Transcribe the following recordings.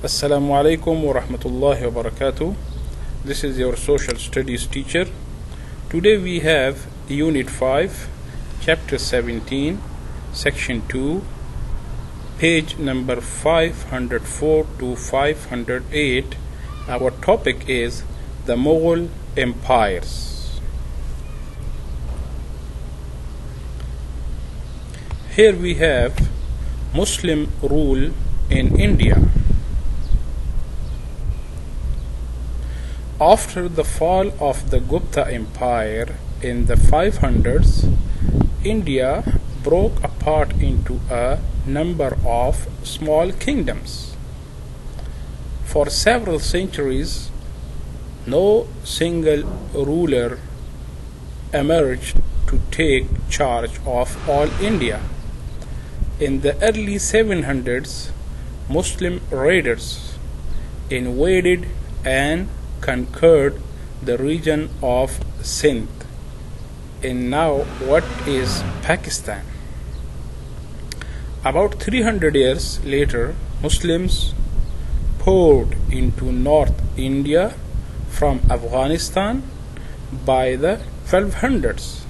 Assalamu alaikum wa rahmatullahi wa barakatuh. This is your social studies teacher. Today we have Unit 5, Chapter 17, Section 2, page number 504 to 508. Our topic is the Mughal Empires. Here we have Muslim rule in India. After the fall of the Gupta Empire in the 500s, India broke apart into a number of small kingdoms. For several centuries, no single ruler emerged to take charge of all India. In the early 700s, Muslim raiders invaded and conquered the region of Sindh in now what is Pakistan. About 300 years later, Muslims poured into North India from Afghanistan by the 1200s.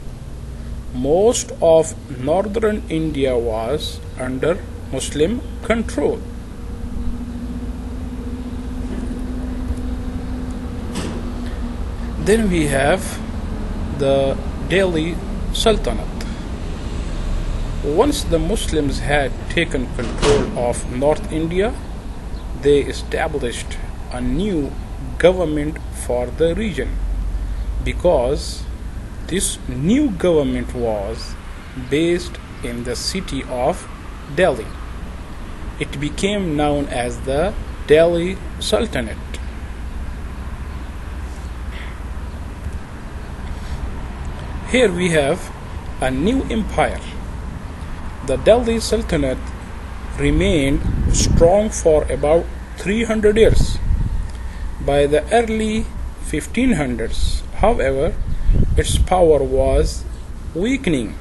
Most of northern India was under Muslim control. Then we have the Delhi Sultanate. Once the Muslims had taken control of North India, they established a new government for the region because this new government was based in the city of Delhi. It became known as the Delhi Sultanate. Here we have a new empire. The Delhi Sultanate remained strong for about 300 years. By the early 1500s, however, its power was weakening.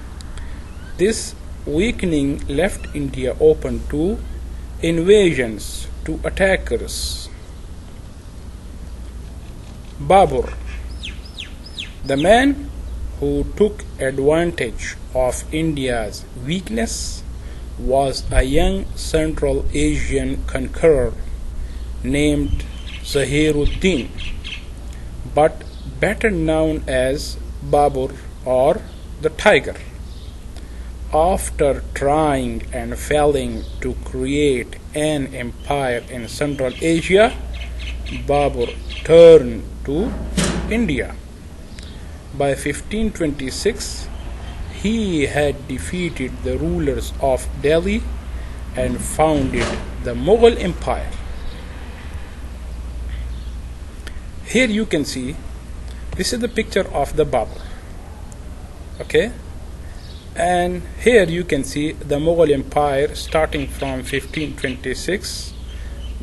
This weakening left India open to invasions, to attackers. Babur, the man who took advantage of India's weakness, was a young Central Asian conqueror named Zahiruddin, but better known as Babur or the Tiger. After trying and failing to create an empire in Central Asia, Babur turned to India. By 1526, he had defeated the rulers of Delhi and founded the Mughal Empire. Here you can see, this is the picture of the Babur. Okay? And here you can see the Mughal Empire starting from 1526.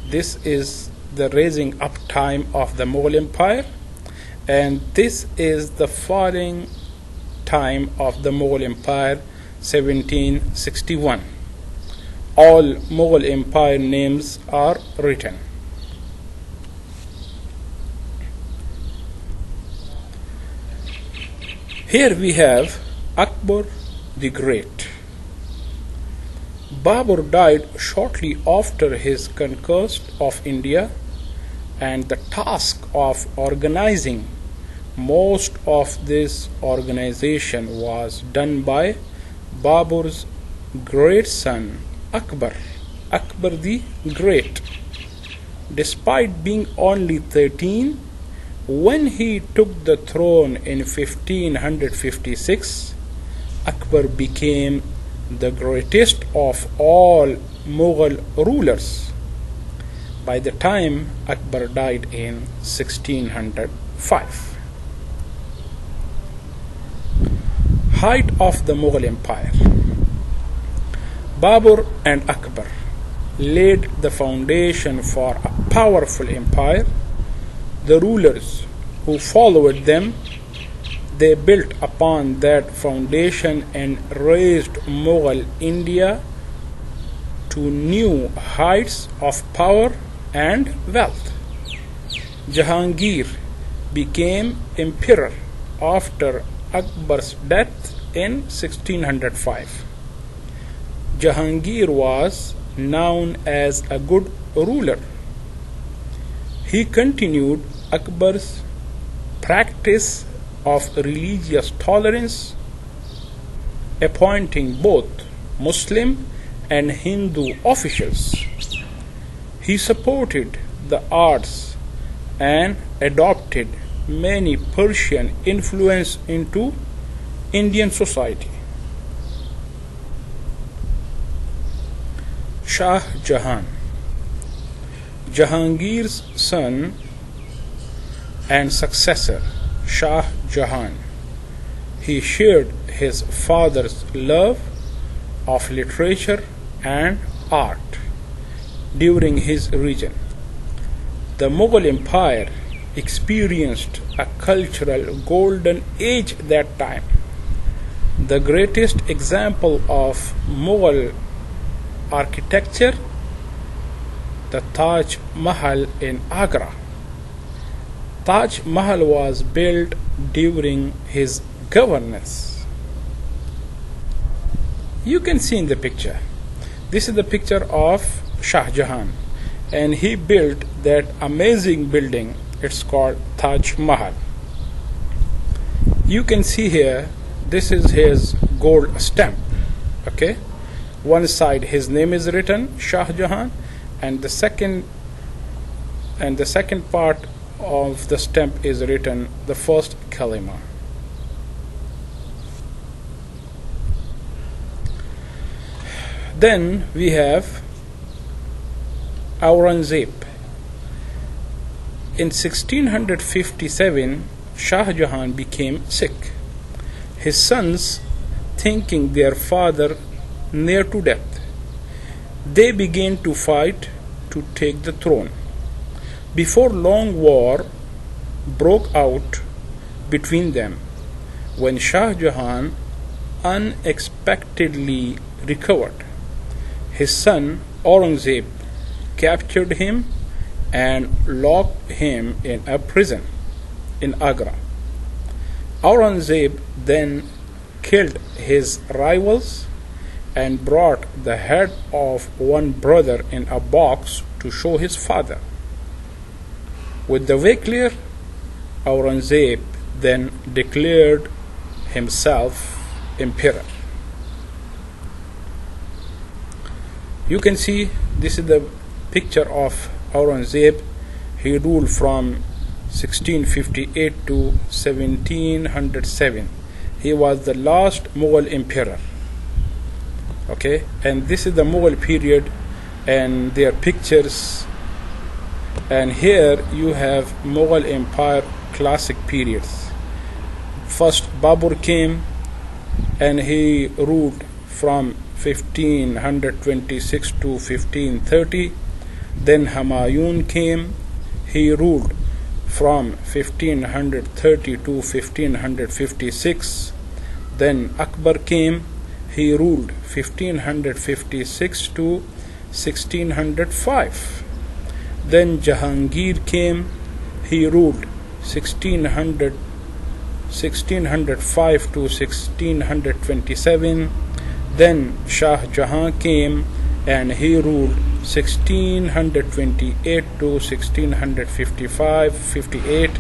This is the raising up time of the Mughal Empire. And this is the falling time of the Mughal Empire, 1761. All Mughal Empire names are written. Here we have Akbar the Great. Babur died shortly after his conquest of India, and the task of organizing most of this organization was done by Babur's great son Akbar the Great. Despite being only 13, when he took the throne in 1556, Akbar became the greatest of all Mughal rulers. By the time Akbar died in 1605. Height of the Mughal Empire. Babur and Akbar laid the foundation for a powerful empire. The rulers who followed them, they built upon that foundation and raised Mughal India to new heights of power and wealth. Jahangir became emperor after Akbar's death in 1605. Jahangir was known as a good ruler. He continued Akbar's practice of religious tolerance, appointing both Muslim and Hindu officials. He supported the arts and adopted many Persian influence into Indian society. Shah Jahan, Jahangir's son and successor, Shah Jahan. He shared his father's love of literature and art during his reign. The Mughal Empire experienced a cultural golden age that time. The greatest example of Mughal architecture, the Taj Mahal in Agra. Taj Mahal was built during his governance. You can see in the picture. This is the picture of Shah Jahan, and he built that amazing building. It's called Taj Mahal. You can see here, this is his gold stamp. Okay, one side his name is written, Shah Jahan, and the second part of the stamp is written the first kalima. Then we have Aurangzeb. In 1657, Shah Jahan became sick. His sons, thinking their father near to death, they began to fight to take the throne. Before long, war broke out between them when Shah Jahan unexpectedly recovered. His son Aurangzeb captured him and locked him in a prison in Agra. Aurangzeb then killed his rivals and brought the head of one brother in a box to show his father. With the way clear, Aurangzeb then declared himself emperor. You can see this is the picture of Aurangzeb. He ruled from 1658 to 1707. He was the last Mughal emperor. Okay, and this is the Mughal period and their pictures. And here you have Mughal Empire classic periods. First Babur came and he ruled from 1526 to 1530. Then Humayun came. He ruled from 1530 to 1556. Then Akbar came. He ruled 1556 to 1605. Then Jahangir came. He ruled 1605 to 1627. Then Shah Jahan came and he ruled 1628 to 1658.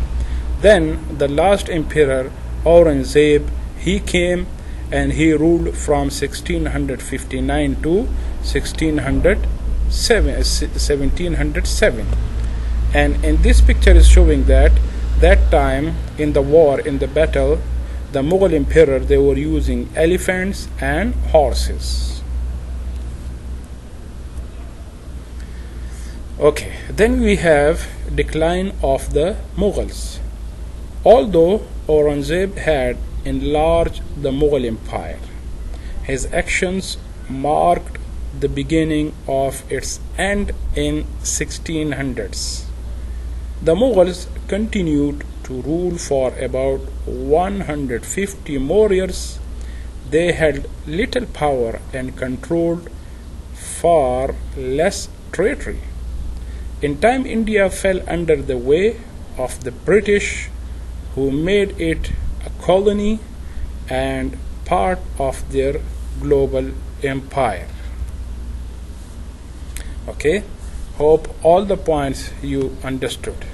Then the last emperor Aurangzeb, he came and he ruled from 1659 to 1707. And in this picture is showing that time in the war, in the battle, the Mughal emperor, they were using elephants and horses. Okay, then we have decline of the Mughals. Although Aurangzeb had enlarged the Mughal Empire, his actions marked the beginning of its end in 1600s. The Mughals continued to rule for about 150 more years. They had little power and controlled far less territory. In time, India fell under the way of the British, who made it a colony and part of their global empire. Okay, hope all the points you understood.